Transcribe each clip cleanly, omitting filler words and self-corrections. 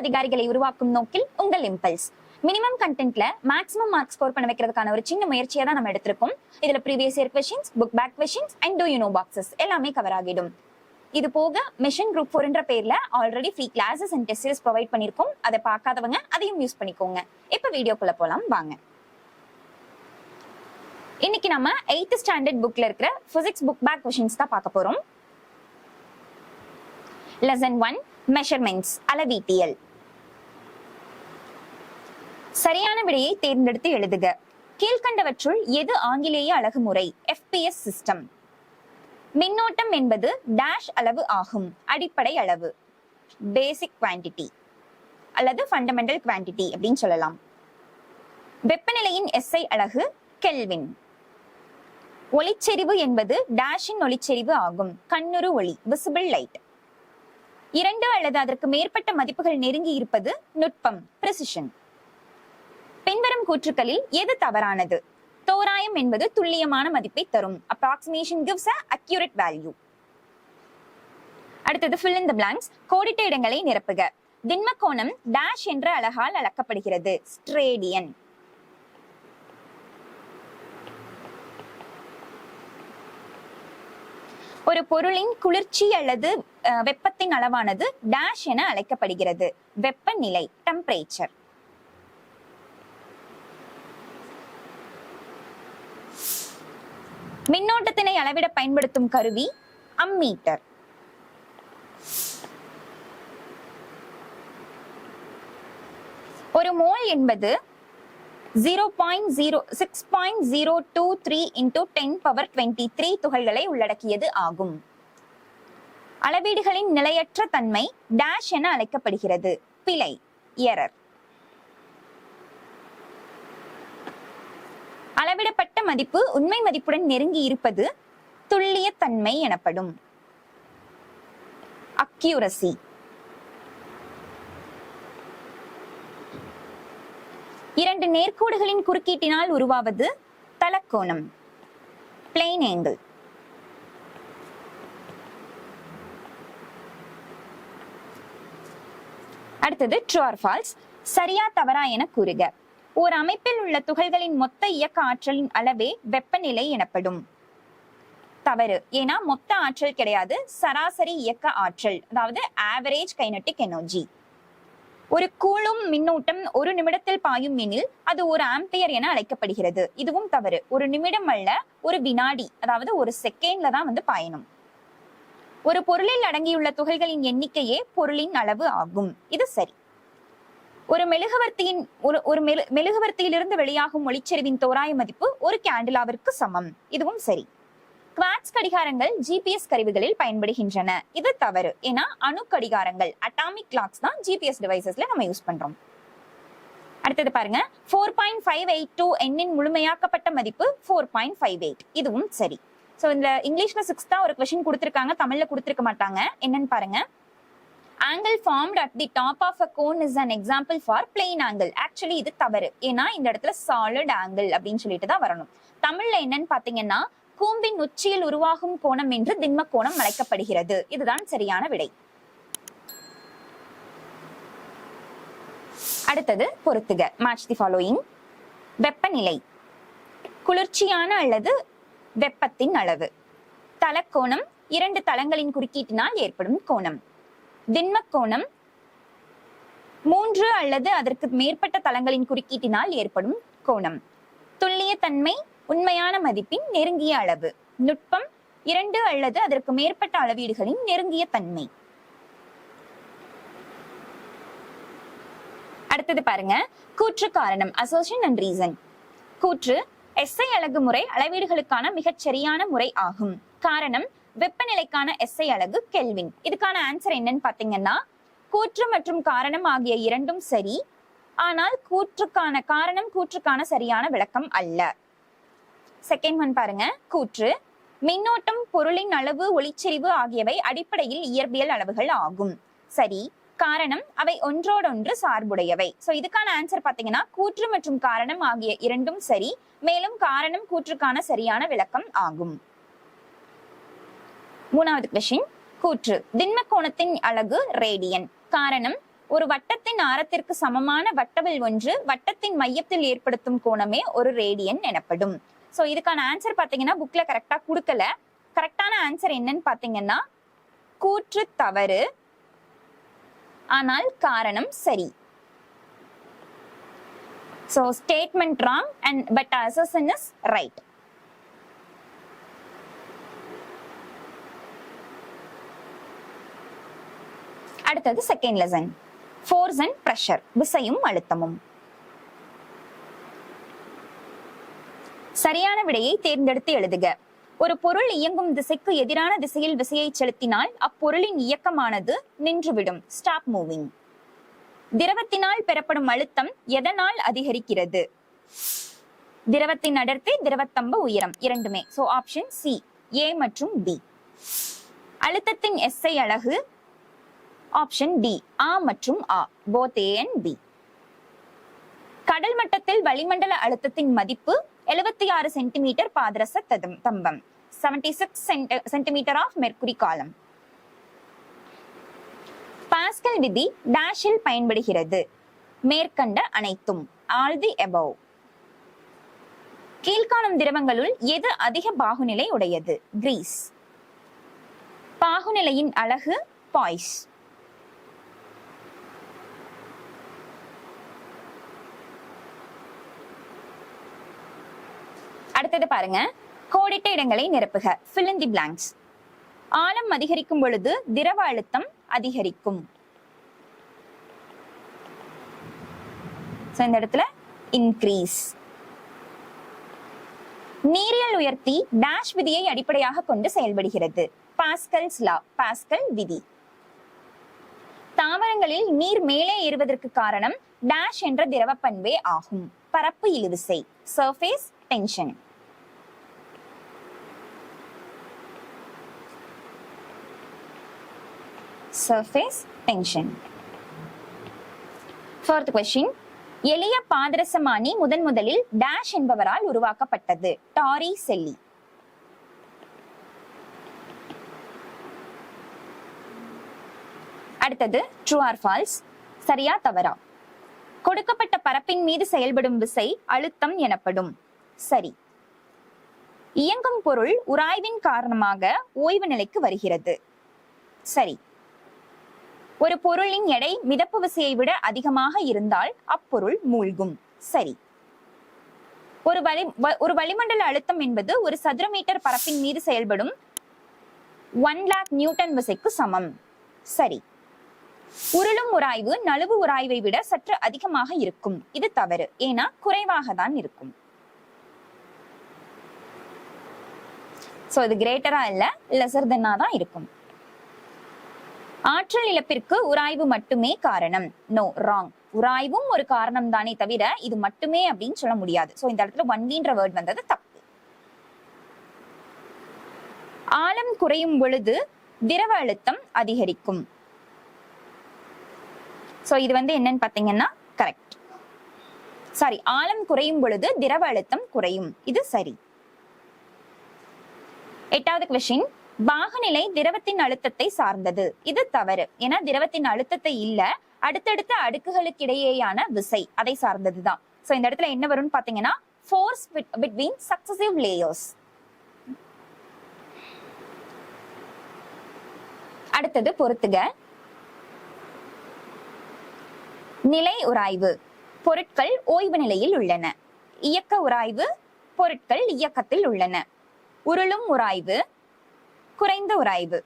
அதிகாரிகளை உருவாக்கும் நோக்கில் உங்கள் இம்பல்ஸ். மினிமம் கண்டென்ட்ல மேக்ஸிமம் மார்க் ஸ்கோர் பண்ண வைக்கிறதுக்கான ஒரு சின்ன முயற்சியை தான் நம்ம எடுத்திருக்கோம். இதுல previous year questions, book back questions and do you know boxes எல்லாமே கவர் ஆகிடும். இது போக மிஷன் குரூப் 4 பேர்ல already free classes and test series provide பண்ணிருக்கோம். அதை பார்க்காதவங்க அதையும் யூஸ் பண்ணிக்கோங்க. இப்ப வீடியோக்குள்ள போலாம் வாங்க. இன்னைக்கு நம்ம 8th ஸ்டாண்டர்ட் புக்ல இருக்கிற பிசிக்ஸ் புக் பேக் கொஸ்டின்ஸ் தான் பார்க்க போறோம். லெசன் 1 மெஷர்மெண்ட்ஸ், அளவீட்டியல். சரியான விடையை தேர்ந்தெடுத்து எழுதுக. கீழ்கண்டவற்றுள் எது ஆங்கிலேய அலகு முறை? FPS system. மின்னோட்டம் என்பது டேஷ் அளவு ஆகும். அடிப்படை அளவு, பேசிக் குவான்டிட்டி அல்லது ஃபண்டமெண்டல் குவான்டிட்டி அப்படின்னு சொல்லலாம். வெப்பநிலையின் SI அலகு கெல்வின். ஒளிச்செறிவு என்பது டேஷின் ஒளிச்செறிவு ஆகும். கண்ணுறு ஒளி, விசிபிள் லைட். 2 அல்லது அதற்கு மேற்பட்ட மதிப்புகள் நெருங்கி இருப்பது நுட்பம், பிரிசிஷன். பின்வரும் கூற்றுக்களில் எது தவறானது? தோராயம் என்பது துல்லியமான மதிப்பை தரும். approximation gives a accurate value. அடுத்தது fill in the blanks. கோடிட்ட இடங்களை நிரப்புக. திண்ம கோணம் டேஷ் என்ற அலகால் அளக்கப்படுகிறது. ஸ்ட்ரேடியன். ஒரு பொருளின் குளிர்ச்சி அல்லது வெப்பத்தின் அளவானது டேஷ் என அழைக்கப்படுகிறது. வெப்பநிலை, டெம்பரேச்சர். மின்னோட்டத்தினை அளவிட பயன்படுத்தும் கருவி அம்மீட்டர். ஒரு மோல் என்பது 0.06.023 into 10^23 துகள்களை உள்ளடக்கியது ஆகும். அளவீடுகளின் நிலையற்ற தன்மை டேஷ் என அழைக்கப்படுகிறது. பிழை, எரர். அளவிடப்பட்ட மதிப்பு உண்மை மதிப்புடன் நெருங்கி இருப்பது துல்லிய தன்மை எனப்படும். அக்யூரசி. இரண்டு நேர்கோடுகளின் குறுக்கீட்டினால் உருவாவது தலக்கோணம், பிளேன் ஆங்கிள். அடுத்தது ட்ரூ ஆர் ஃபால்ஸ். சரியா தவறா என கூறுக. ஒரு அமைப்பில் உள்ள துகள்களின் மொத்த இயக்க ஆற்றலின் அளவே வெப்பநிலை எனப்படும். தவறு. ஏன்னா மொத்த ஆற்றல் கிடையாது, சராசரி இயக்க ஆற்றல், அதாவது ஆவரேஜ் கைனடிக் எனர்ஜி. ஒரு கூலும் மின்னூட்டம் 1 நிமிடத்தில் பாயும் எனில் அது 1 ஆம்பியர் என அழைக்கப்படுகிறது. இதுவும் தவறு. 1 நிமிடம் அல்ல, 1 வினாடி, அதாவது 1 செகண்ட்ல தான் பாயணும். ஒரு பொருளில் அடங்கியுள்ள துகள்களின் எண்ணிக்கையே பொருளின் அளவு ஆகும். இது சரி. ஒரு மெழுகுவர்த்தியிலிருந்து வெளியாகும் ஒளிச்செறிவின் தோராய மதிப்பு 1 கேண்டிலாவிற்கு சமம். இதுவும் சரி. குவார்ட்ஸ் கடிகாரங்கள் GPS கருவிகளில் பயன்படுகின்றன. இது தவறு. ஏன்னா அணு கடிகாரங்கள், அட்டாமிக் கிளாக்ஸ் தான் GPS டிவைசஸ்ல நம்ம யூஸ் பண்றோம். அடுத்தது பாருங்க, 4.582 எண்ணின் முழுமையாக்கப்பட்ட மதிப்பு 4.58. இதுவும் சரி. சோ இந்த இங்கிலீஷ்ல 6 தான் ஒரு क्वेश्चन கொடுத்திருக்காங்க, தமிழ்ல கொடுத்திருக்க மாட்டாங்க. என்னன்னு பாருங்க. Angle formed at the top of a cone is an example for plane angle. Actually இது தவறு. ஏன்னா இந்த இடத்துல solid angle அப்படின்னு சொல்லிட்டு தான் வரணும். தமிழ்ல என்னன்னு பாத்தீங்கன்னா, கூம்பின் உச்சியில் உருவாகும் கோணம் என்று திண்ம கோணம் அழைக்கப்படுகிறது. இதுதான் சரியான விடை. அடுத்தது பொறுத்துக. Match the following. வெப்பநிலை, குளிர்ச்சியான அல்லது வெப்பத்தின் அளவு. தலக்கோணம் 2 தளங்களின் குறுக்கீட்டினால் ஏற்படும் கோணம். திண்ம கோணம் 3 அல்லது அதற்கு மேற்பட்ட தளங்களின் குறுக்கீட்டினால் ஏற்படும் கோணம். துல்லிய தன்மை உண்மையான மதிப்பின் நெருங்கிய அளவு. நுட்பம் 2 அல்லது அதற்கு மேற்பட்ட அளவீடுகளின் நெருங்கிய தன்மை. அடுத்தது பாருங்க, கூற்று காரணம், அசோசியேஷன் அண்ட் ரீசன். கூற்று SI அலகு முறை அளவீடுகளுக்கான மிகச் சரியான முறை ஆகும். காரணம் வெப்பநிலைக்கான SI அலகு கெல்வின். இதுக்கான ஆன்சர் என்னன்னு பாத்தீங்கன்னா, கூற்று மற்றும் காரணம் ஆகிய இரண்டும் சரி. ஆனால் கூற்றுக்கான சரியான விளக்கம் அல்ல. செகண்ட் ஒன் பாருங்க. கூற்று மின்னோட்டம், பொருளின் அளவு, ஒளிச்செறிவு ஆகியவை அடிப்படையில் இயற்பியல் அளவுகள் ஆகும். சரி. காரணம் அவை ஒன்றோடொன்று சார்புடையவை. சோ இதுக்கான ஆன்சர் பாத்தீங்கன்னா, கூற்று மற்றும் காரணம் ஆகிய இரண்டும் சரி. மேலும் காரணம் கூற்றுக்கான சரியான விளக்கம் ஆகும். மூணாவது क्वेश्चन. கூற்று திண்ம கோணத்தின் அலகு ரேடியன். காரணம் ஒரு வட்டத்தின் ஆரத்திற்கு சமமான வட்டவில் ஒன்று வட்டத்தின் மையத்தில் ஏற்படுத்தும் கோணமே ஒரு ரேடியன் எனப்படும். சோ இதுக்கான ஆன்சர் பாத்தீங்கன்னா புக்ல கரெக்டா கொடுக்கல. கரெக்டான ஆன்சர் என்னன்னு பாத்தீங்கன்னா கூற்று தவறு, ஆனால் காரணம் சரி. So statement wrong and but assertion is right. அடுத்தது second lesson, force and pressure, விசையும் அழுத்தமும். சரியான விடையை தேர்ந்தெடுத்து எழுதுக. ஒரு பொருள் இயங்கும் திசைக்கு எதிரான திசையில் விசையை செலுத்தினால் அப்பொருளின் இயக்கமானது நின்றுவிடும். Stop moving. திரவத்தினால் பெறப்படும் அழுத்தம் எதனால் அதிகரிக்கிறது? திரவத்தின் அடர்த்தி, திரவத்தம்ப உயரம், இரண்டுமே. சோ ஆப்ஷன் சி, ஏ மற்றும் பி. அழுத்தத்தின் எஸ்ஐ அலகு ஆப்ஷன் டி, ஆ மற்றும் ஆ, போத் ஏ அண்ட் பி. கடல் மட்டத்தில் வளிமண்டல அழுத்தத்தின் மதிப்பு 76 சென்டிமீட்டர் பாதரச தம்பம், 76 சென்டிமீட்டர் ஆஃப் மெர்க்குரி காலம். பாஸ்கல் விதி டேஷில் பயன்படுகிறது? மேற்கண்ட அனைத்தும், ஆல் தி அபவ். கீழ்காணும் திரவங்களுள் எது அதிக பாகுநிலை உடையது? கிரீஸ். பாகுநிலையின் அலகு பாய்ஸ். அடுத்தது பாருங்க, கோடிட்ட இடங்களை நிரப்புக. fill in the blanks. ஆழம் அதிகரிக்கும் பொழுது திரவ அழுத்தம் அதிகரிக்கும். இந்த இடத்துல இன்க்ரீஸ். நீரியல் உயர்த்தி டேஷ் விதியை அடிப்படையாக கொண்டு செயல்படுகிறது? பாஸ்கல்ஸ் லா, பாஸ்கல் விதி. தாவரங்களில் நீர் மேலே ஏறுவதற்கு காரணம் டேஷ் என்ற திரவ பண்பே ஆகும். பரப்பு இழுவிசை, surface tension. Surface tension. Fourth question. எளிய பாதரசமானி முதலில் டேஷ் என்பவரால் உருவாக்கப்பட்டது? டாரி செல்லி. அடுத்தது ட்ரூ ஆர் ஃபால்ஸ், சரியா தவறா? கொடுக்கப்பட்ட பரப்பின் மீது செயல்படும் விசை அழுத்தம் எனப்படும். சரி. இயங்கும் பொருள் உராய்வின் காரணமாக ஓய்வு நிலைக்கு வருகிறது. சரி. ஒரு பொருளின் எடை மிதப்பு விசையை விட அதிகமாக இருந்தால் அப்பொருள் மூழ்கும். சரி. ஒரு வளிமண்டல அழுத்தம் என்பது ஒரு சதுர மீட்டர் பரப்பின் மீது செயல்படும் 1 lakh நியூட்டன் விசைக்கு சமம். சரி. உருளும் உராய்வு நழுவு உராய்வை விட சற்று அதிகமாக இருக்கும். இது தவறு, ஏன்னா குறைவாக தான் இருக்கும். சோ இது கிரேட்டரா இல்ல, லெசர் தென்னா தான் இருக்கும். ஆற்றல் இழப்பிற்கு உராய்வு மட்டுமே காரணம்? No, wrong. உராய்வும் ஒரு காரணம் தானே தவிர இது மட்டுமே அப்படின்னு சொல்ல முடியாது. சோ இந்த இடத்துல ஒன்லின்ற வேர்ட் வந்தது தப்பு. ஆழம் குறையும் பொழுது திரவ அழுத்தம் அதிகரிக்கும். சோ இது என்னன்னு பாத்தீங்கன்னா கரெக்ட். சாரி, ஆழம் குறையும் பொழுது திரவ அழுத்தம் குறையும். இது சரி. 8வது கொஸ்டின். பாகுநிலை திரவத்தின் அழுத்தத்தை சார்ந்தது. இது தவறு, ஏன்னா திரவத்தின் அழுத்தத்தை இல்ல, அடுத்தடுத்த அடுக்குகளுக்கு இடையேயான விசை அதை சார்ந்ததுதான். சோ இந்த இடத்துல என்ன வரும்னு பாத்தீங்கன்னா force between successive layers. அடுத்தது பொறுத்துக. நிலை உராய்வு, பொருட்கள் ஓய்வு நிலையில் உள்ளன. இயக்க உராய்வு, பொருட்கள் இயக்கத்தில் உள்ளன. உருளும் உராய்வு, குறைந்த உராய்வு.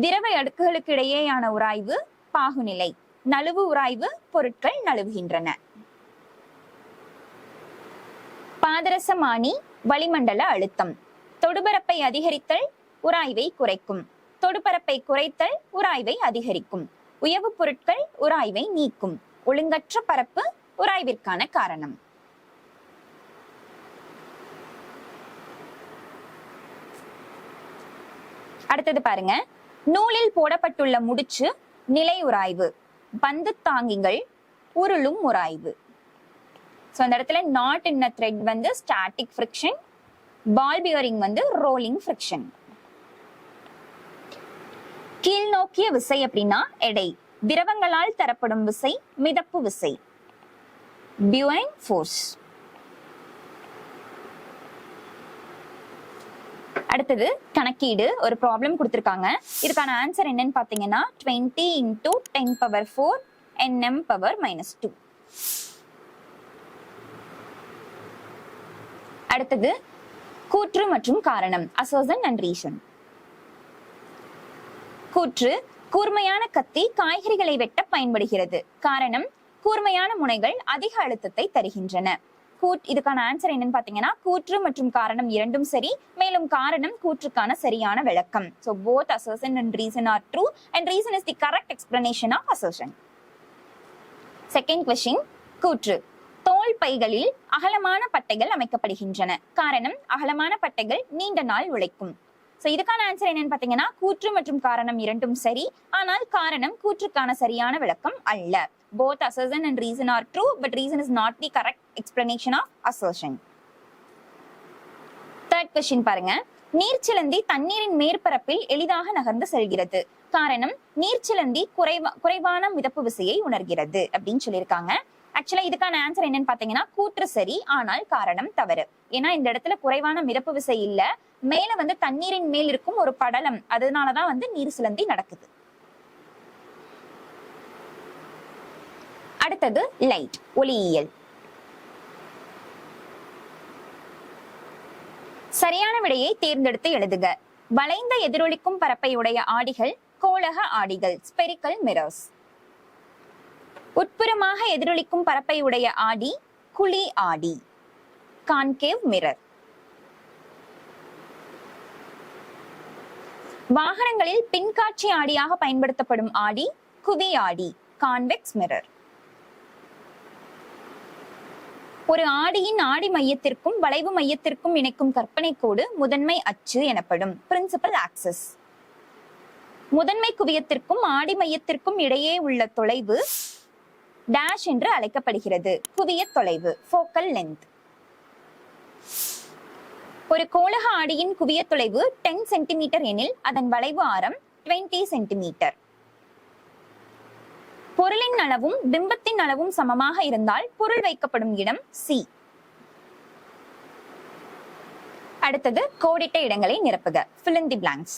திரவ அடுக்குகளுக்கு இடையேயான உராய்வு பாகுநிலை. நழுவு உராய்வு, பொருட்கள் நழுவுகின்றன. பாதரசமானி வளிமண்டல அழுத்தம். தொடுபரப்பை அதிகரித்தல் உராய்வை குறைக்கும். தொடுபரப்பை குறைத்தல் உராய்வை அதிகரிக்கும். உயவு பொருட்கள் உராய்வை நீக்கும். ஒழுங்கற்ற பரப்பு உராய்விற்கான காரணம். அடுத்தது பாருங்க, நூலில் போடப்பட்டுள்ள முடிச்சு நிலை உராய்வு. பந்து தாங்கிகள் உருளும் உராய்வு. சோ அந்த இடத்துல not in a thread static friction, ball bearing rolling friction. கீழ் நோக்கிய விசை அப்படின்னா எடை. திரவங்களால் தரப்படும் விசை மிதப்பு விசை, buoyant force. அடுத்தது கணக்கீடு, ஒரு ப்ராப்ளம் கொடுத்திருக்காங்க. இதுக்கான ஆன்சர் என்னன்னு பாத்தீங்கன்னா 20 into 10 power 4 nm power -2. அடுத்தது கூற்று மற்றும் காரணம், assertion and reason. கூற்று, கூர்மையான கத்தி காய்கறிகளை வெட்ட பயன்படுகிறது. காரணம், கூர்மையான முனைகள் அதிக அழுத்தத்தை தருகின்றன. இதுக்கான ஆன்சர் என்னன்னு பாத்தீங்கன்னா கூற்று மற்றும் காரணம் இரண்டும் சரி, மேலும் காரணம் கூற்றுக்கான சரியான விளக்கம். So both assertion and reason are true and reason is the correct explanation of assertion. Second question, கூற்று, தோல் பைகளில் அகலமான பட்டைகள் அமைக்கப்படுகின்றன. காரணம், அகலமான பட்டைகள் நீண்ட நாள் உழைக்கும். சோ இதுக்கான ஆன்சர் என்னன்னு பாத்தீங்கன்னா கூற்று மற்றும் காரணம் இரண்டும் சரி, ஆனால் காரணம் கூற்றுக்கான சரியான விளக்கம் அல்ல. Both assertion and reason are true, but reason is not the correct explanation of assertion. Third question பாருங்க, நீர்ச்சிலந்தி தண்ணீரின் மேற்பரப்பில் எளிதாக நகர்ந்து செல்கிறது. காரணம், நீர்ச்சிலந்தி குறைவான மிதப்பு விசையை உணர்கிறது அப்படின்னு சொல்லியிருக்காங்க. ஆக்சுவலா இதுக்கான ஆன்சர் என்னன்னு பாத்தீங்கன்னா கூற்று சரி, ஆனால் காரணம் தவறு. ஏன்னா இந்த இடத்துல குறைவான மிதப்பு விசை இல்ல, மேல தண்ணீரின் மேல் இருக்கும் ஒரு படலம், அதனாலதான் நீர் சிலந்தி நடக்குது. அடுத்தது லைட், ஒளியியல். சரியான விடையை தேர்ந்தெடுத்து எழுதுக. வளைந்த எதிரொலிக்கும் பரப்பை உடைய ஆடிகள் கோளக ஆடிகள், ஸ்பெரிக்கல் மிரர்ஸ். உட்புறமாக எதிரொலிக்கும் பரப்பை உடைய ஆடி குழி ஆடி, கான்கேவ் மிரர். வாகனங்களில் பின்காட்சி ஆடியாக பயன்படுத்தப்படும் ஆடி குவி ஆடி, கான்வெக்ஸ் மிரர். ஒரு ஆடியின் ஆடி மையத்திற்கும் வளைவு மையத்திற்கும் இணைக்கும் கற்பனை கோடு முதன்மை அச்சு எனப்படும், பிரின்சிபல் ஆக்சிஸ். முதன்மை குவியத்திற்கும் ஆடி மையத்திற்கும் இடையே உள்ள தொலைவு டேஷ் என்று அழைக்கப்படுகிறது, குவிய தொலைவு, ஃபோக்கல் லென்த். ஒரு கோளக ஆடியின் குவிய தொலைவு 10 சென்டிமீட்டர் எனில் அதன் வளைவு ஆரம் 20 சென்டிமீட்டர். பொருளின் அளவும் பிம்பத்தின் அளவும் சமமாக இருந்தால் பொருள் வைக்கப்படும் இடம் சி. அடுத்தது கோடிட்ட இடங்களை நிரப்புக, fill in the blanks.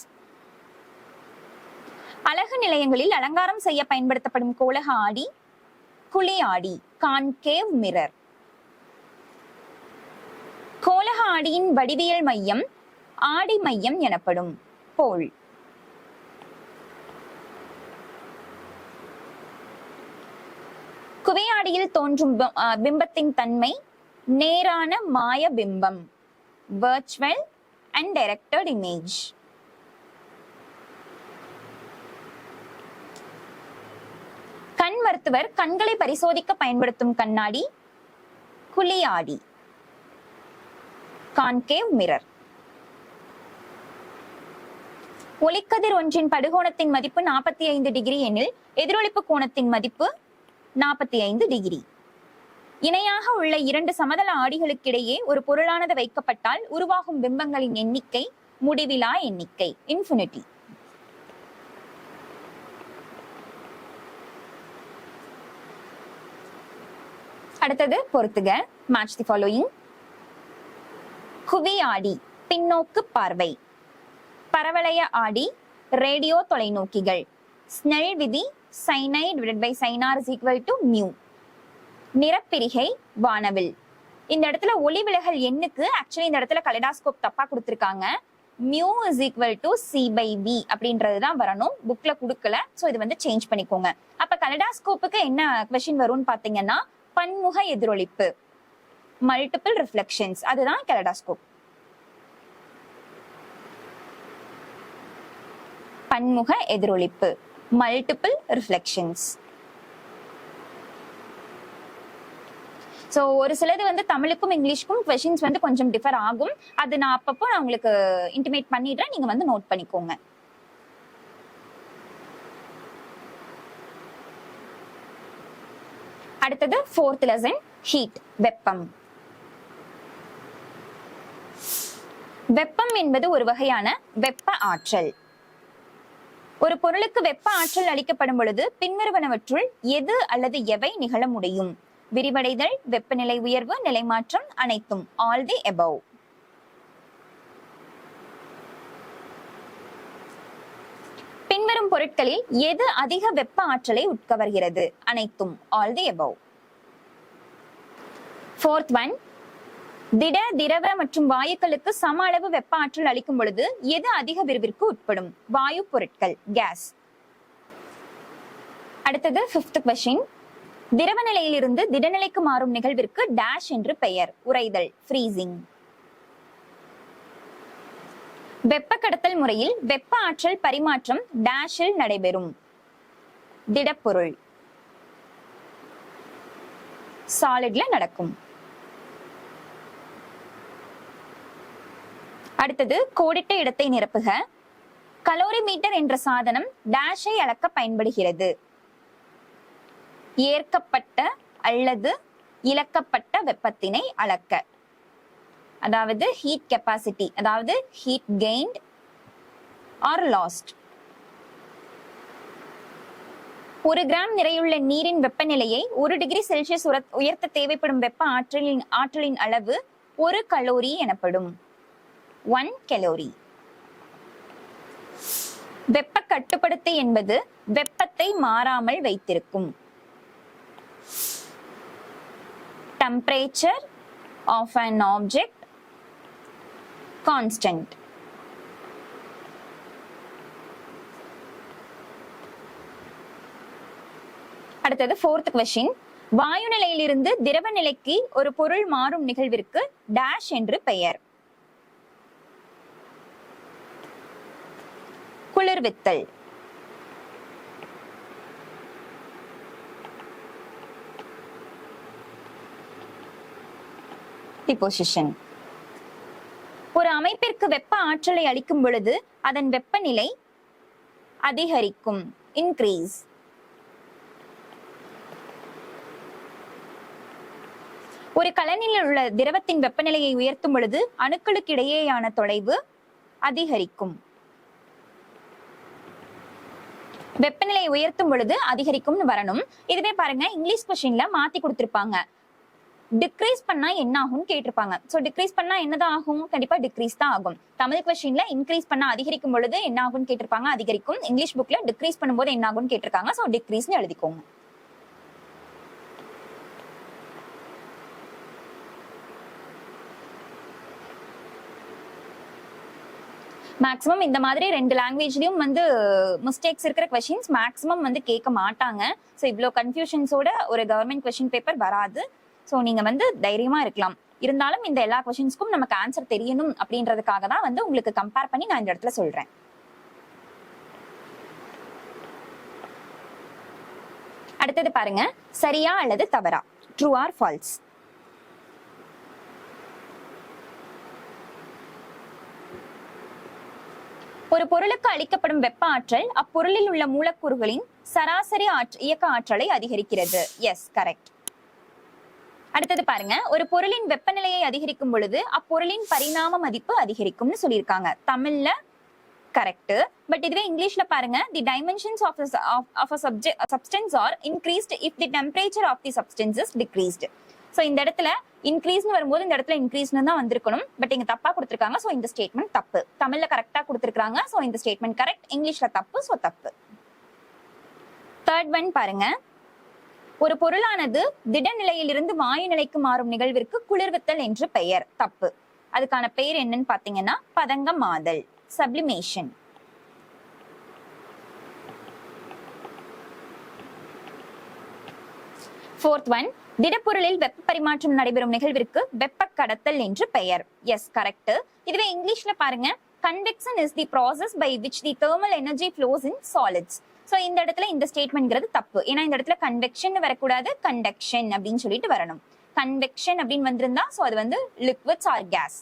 அழகு நிலையங்களில் அலங்காரம் செய்ய பயன்படுத்தப்படும் கோளக ஆடி குழி ஆடி, கான்கேவ் மிரர். கோளக ஆடியின் வடிவியல் மையம் ஆடி மையம் எனப்படும், போல். குவையாடியில் தோன்றும் பிம்பத்தின் தன்மை நேரான மாய பிம்பம், வர்ச்சுவல் அண்ட் டைரக்டட் இமேஜ். கண் மருத்துவர் கண்களை பரிசோதிக்க பயன்படுத்தும் கண்ணாடி குழி ஆடி, கான்கேவ் மிரர். ஒளிக்கதிர் ஒன்றின் படுகோணத்தின் மதிப்பு 45 டிகிரி எனில் எதிரொலிப்பு கோணத்தின் மதிப்பு 45 டிகிரி. இணையாக உள்ள இரண்டு சமதள ஆடிகளுக்கிடையே ஒரு பொருளானது வைக்கப்பட்டால் உருவாகும் பிம்பங்களின் எண்ணிக்கை முடிவிலா எண்ணிக்கை, இன்ஃபினிட்டி. அடுத்தது பொறுத்துக, மேட்ச் தி ஃபாலோயிங். குவி ஆடி, பின்னோக்கு பார்வை. பரவளைய ஆடி, ரேடியோ தொலைநோக்கிகள். ஸ்னெல் விதி, sin I divided by sin R is equal to mu. நிறப்பிரிகை, வானவில். இந்த இடத்துல ஒளி விலகல் எண்ணுக்கு ஆக்சுவலி இந்த இடத்துல கலைடாஸ்கோப் தப்பா கொடுத்திருக்காங்க. mu is equal to c by v அப்படின்றதுதான் வரணும், புக்ல கொடுக்கல. சோ இது சேஞ்ச் பண்ணிக்கோங்க. அப்ப கலைடாஸ்கோப்புக்கு என்ன क्वेश्चन வரும்னு பாத்தீங்கன்னா பன்முக எதிரொலிப்பு, மல்டிபிள் ரிஃப்ளெக்ஷன்ஸ், அதுதான் கலைடாஸ்கோப். பன்முக எதிரொலிப்பு, மல்டிபிள் ரிஃப்ளெக்ஷன்ஸ். சோ ஒரு சிலது தமிழுக்கும் இங்கிலீஷ்க்கும் क्वेश्चंस கொஞ்சம் டிஃபர் ஆகும். அது நான் அப்பப்போ உங்களுக்கு இன்டிமேட் பண்ணிடுறேன், நீங்க நோட் பண்ணிக்கோங்க. அடுத்தது 4th லெசன், ஹீட், வெப்பம். வெப்பம் என்பது ஒரு வகையான வெப்ப ஆற்றல். ஒரு பொருளுக்கு வெப்ப ஆற்றல் அளிக்கப்படும் பொழுது பின்வருவனவற்றுள் எது அல்லது எவை நிகழ முடியும்? விரிவடைதல், வெப்பநிலை உயர்வு, நிலைமாற்றம், அனைத்தும். All the above. பின்வரும் பொருட்களில் எது அதிக வெப்ப ஆற்றலை உட்கவர்கிறது? அனைத்தும். All the above. Fourth one, திட, திரவ மற்றும் வாயுக்களுக்கு சம அளவு வெப்ப ஆற்றல் அளிக்கும் பொழுது எது அதிக விரிவிற்கு உட்படும்? வாயு பொருட்கள், கேஸ். அடுத்தது ஃபிஃப்த் கொஸ்டின், திரவ நிலையிலிருந்து திடநிலைக்கு மாறும் நிகழ்விற்கு டேஷ் என்று பெயர்? உறைதல், ஃப்ரீசிங். வெப்ப கடத்தல் முறையில் வெப்ப ஆற்றல் பரிமாற்றம் டேஷில் நடைபெறும்? திடப்பொருள், சாலிட்ல நடக்கும். அடுத்தது கோடிட்ட இடத்தை நிரப்புக. கலோரிமீட்டர் என்ற சாதனம் டேஷை அளக்க பயன்படுகிறது? ஏற்கப்பட்ட அல்லது இழக்கப்பட்ட வெப்பத்தினை அளக்க, அதாவது ஹீட் கெப்பாசிட்டி, அதாவது heat gained or lost. 1 gram நிறையுள்ள நீரின் வெப்பநிலையை 1 டிகிரி செல்சியஸ் உயர்த்த தேவைப்படும் வெப்ப ஆற்றலின் அளவு 1 கலோரி எனப்படும். 1 கலோரி. வெப்ப கட்டுப்படுத்தி என்பது வெப்பத்தை மாறாமல் வைத்திருக்கும். Temperature of an object constant. அடுத்தது fourth question, வாயு நிலையிலிருந்து திரவ நிலைக்கு ஒரு பொருள் மாறும் நிகழ்விற்கு டேஷ் என்று பெயர்? குளிர்வித்தல். டிபோசிஷன். ஒரு அமைப்பிற்கு வெப்ப ஆற்றலை அளிக்கும் பொழுது அதன் வெப்பநிலை அதிகரிக்கும், இன்க்ரீஸ். ஒரு கலனில் உள்ள திரவத்தின் வெப்பநிலையை உயர்த்தும் பொழுது அணுக்களுக்கு இடையேயான தொலைவு அதிகரிக்கும். வெப்பநிலை உயர்த்தும் பொழுது அதிகரிக்கும்னு வரணும். இதுவே பாருங்க, இங்கிலீஷ் கொஸ்டின்ல மாத்தி கொடுத்திருப்பாங்க. டிக்ரீஸ் பண்ணா என்ன ஆகும் கேட்டிருப்பாங்க. சோ டிக்ரீஸ் பண்ணா என்னதான் ஆகும்? கண்டிப்பா டிக்ரீஸ் தான் ஆகும். தமிழ் கொஸ்டின்ல இன்க்ரீஸ் பண்ணா அதிகரிக்கும் பொழுது என்ன ஆகும் கேட்டிருப்பாங்க, அதிகரிக்கும். இங்கிலீஷ் புக்ல டிக்ரீஸ் பண்ணும்போது என்ன ஆகும் கேட்டிருக்காங்க. சோ டிக்ரீஸ்னு எழுதிக்கோங்க. மேக்ஸிமம் இந்த மாதிரி 2 லாங்குவேஜ்லயும் வந்து மிஸ்டேக்ஸ் இருக்கிற கொஸ்டின்ஸ் மேக்ஸிமம் வந்து கேட்க மாட்டாங்க. ஸோ இவ்வளோ கன்ஃபியூஷன்ஸோட ஒரு கவர்மெண்ட் கொஸ்டின் பேப்பர் வராது. ஸோ நீங்க வந்து தைரியமா இருக்கலாம். இருந்தாலும் இந்த எல்லா கொஸ்டின்ஸ்க்கும் நமக்கு ஆன்சர் தெரியணும் அப்படின்றதுக்காக தான் வந்து உங்களுக்கு கம்பேர் பண்ணி நான் இந்த இடத்துல சொல்றேன். அடுத்தது பாருங்க, சரியா அல்லது தவறா? True or false? ஒரு பொருளுக்கு அளிக்கப்படும் வெப்ப ஆற்றல் அப்பொருளில் உள்ள மூலக்கூறுகளின் சராசரி இயக்க ஆற்றலை அதிகரிக்கிறது. Yes, correct. அடுத்தது பாருங்க, ஒரு பொருளின் வெப்பநிலையை அதிகரிக்கும் பொழுது அப்பொருளின் பரிணாம மதிப்பு அதிகரிக்கும்னு சொல்லியிருக்காங்க. தமிழ்ல கரெக்ட். பட் இதுவே இங்கிலீஷ்ல பாருங்க, the dimensions of a substance are increased if the temperature of the substance is decreased. So இந்த இடத்துல இன்க்ரீஸ்னு வரும்போது இந்த இடத்துல இன்க்ரீஸ்னு தான் வந்திருக்கணும். பட் இங்க தப்பா கொடுத்திருக்காங்க. சோ இந்த ஸ்டேட்மெண்ட் தப்பு. தமிழ்ல கரெக்டா கொடுத்திருக்காங்க. சோ இந்த ஸ்டேட்மெண்ட் கரெக்ட். இங்கிலீஷ்ல தப்பு. சோ தப்பு. தேர்ட் ஒன் பாருங்க, ஒரு பொருளானது திட நிலையிலிருந்து வாயு நிலைக்கு மாறும் நிகழ்விற்கு குளிர்வித்தல் என்று பெயர். தப்பு. அதுக்கான பெயர் என்னன்னு பாத்தீங்கன்னா பதங்கமாதல், சப்ளிமேஷன். ஃபோர்த் ஒன், திடப்பொருளில் வெப்ப பரிமாற்றம் நடைபெறும் நிகழ்விற்கு வெப்ப கடத்தல் என்று பெயர். Yes, correct. இதுவே இங்கிலீஷ்ல பாருங்க, convection is the process by which the thermal energy flows in solids. So இந்த இடத்துல இந்த ஸ்டேட்மெண்ட்ங்கிறது தப்பு. ஏன்னா இந்த இடத்துல கன்வெக்ஷன் வரக்கூடாது, கண்டக்ஷன் அப்படின்னு சொல்லிட்டு வரணும். கன்வெக்ஷன் அப்படின்னு வந்திருந்தா சோ அது வந்து liquids are gas.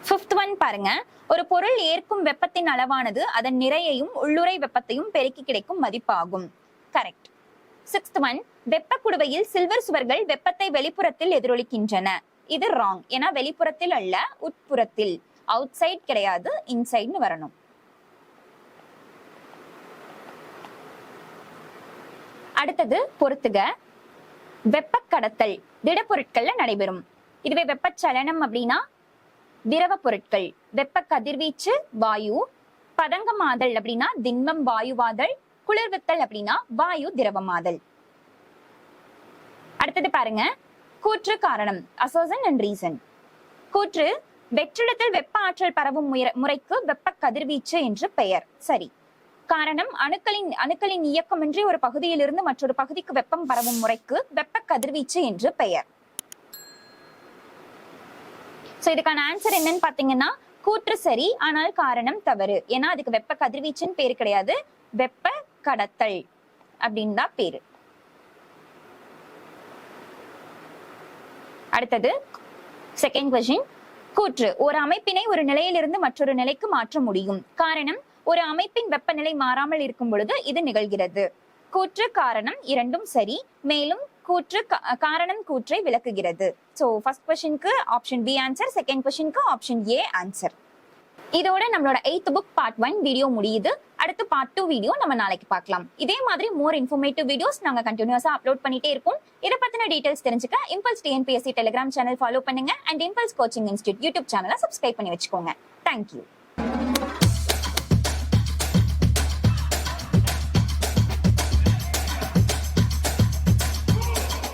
Fifth one பாருங்க, ஒரு பொருள் ஏற்கும் வெப்பத்தின் அளவானது அதன் நிறையையும் உள்ளுறை வெப்பத்தையும் பெருக்கி கிடைக்கும் மதிப்பாகும். கரெக்ட். சிக்ஸ்த் ஒன், வெப்ப குடுவையில் சில்வர் சுவர்கள் வெப்பத்தை வெளிப்புறத்தில் எதிரொலிக்கின்றன. இது ராங். ஏன்னா வெளிப்புறத்தில் அல்ல, உட்புறத்தில். அவுட் சைட் கிடையாது, இன்சைட்னு வரணும். அடுத்தது பொறுத்துக. வெப்ப கடத்தல் திடப்பொருட்கள்ல நடைபெறும். இதுவே வெப்பச்சலனம் அப்படின்னா திரவ பொருட்கள். வெப்ப கதிர்வீச்சு வாயு. பதங்கமாதல் அப்படின்னா திண்மம் வாயுவாதல். குளிர்வித்தல் அப்படின்னா வாயு திரவமாதல். அடுத்தது பாருங்க, கூற்று காரணம், அசர்ஷன் அண்ட் ரீசன். கூற்று, வெற்றிடத்தில் வெப்ப ஆற்றல் பரவும் முறைக்கு வெப்ப கதிர்வீச்சு என்று பெயர். சரி. காரணம், அணுக்களின் இயக்கமின்றி ஒரு பகுதியிலிருந்து மற்றொரு பகுதிக்கு வெப்பம் பரவும் முறைக்கு வெப்ப கதிர்வீச்சு என்று பெயர். சோ இதுக்கான ஆன்சர் என்னன்னு பாத்தீங்கன்னா கூற்று சரி, ஆனால் காரணம் தவறு. ஏன்னா அதுக்கு வெப்ப கதிர்வீச்சுன்னு பேரு கிடையாது, வெப்ப கடத்தல் அப்படின்னு தான் பேரு. அடுத்தது செகண்ட் கொஸ்டின். கூற்று, ஒரு அமைப்பினை ஒரு நிலையிலிருந்து மற்றொரு நிலைக்கு மாற்ற முடியும். காரணம், ஒரு அமைப்பின் வெப்பநிலை மாறாமல் இருக்கும் பொழுது இது நிகழ்கிறது. கூற்று காரணம் இரண்டும் சரி. மேலும் கூற்று காரணம் கூற்றை விளக்குகிறது. சோ ஃபர்ஸ்ட் क्वेश्चनக்கு ஆப்ஷன் பி ஆன்சர், செகண்ட் क्वेश्चनக்கு ஆப்ஷன் ஏ ஆன்சர். இதோட நம்மளோட 8th புக் பார்ட் 1 வீடியோ முடியுது. அடுத்து பார்ட் 2 வீடியோ நம்ம நாளைக்கு பார்க்கலாம். இதே மாதிரி மோர் இன்ஃபர்மேட்டிவ் வீடியோஸ் நாங்க கண்டினியூஸா அப்லோட் பண்ணிட்டே இருக்கோம். இத பத்தின டீடைல்ஸ் தெரிஞ்சுக்க Impulse TNPSC Telegram channel follow பண்ணுங்க and Impulse coaching institute YouTube சேனலை சப்ஸ்கிரைப் பண்ணி வச்சுக்கோங்க. தேங்க்யூ.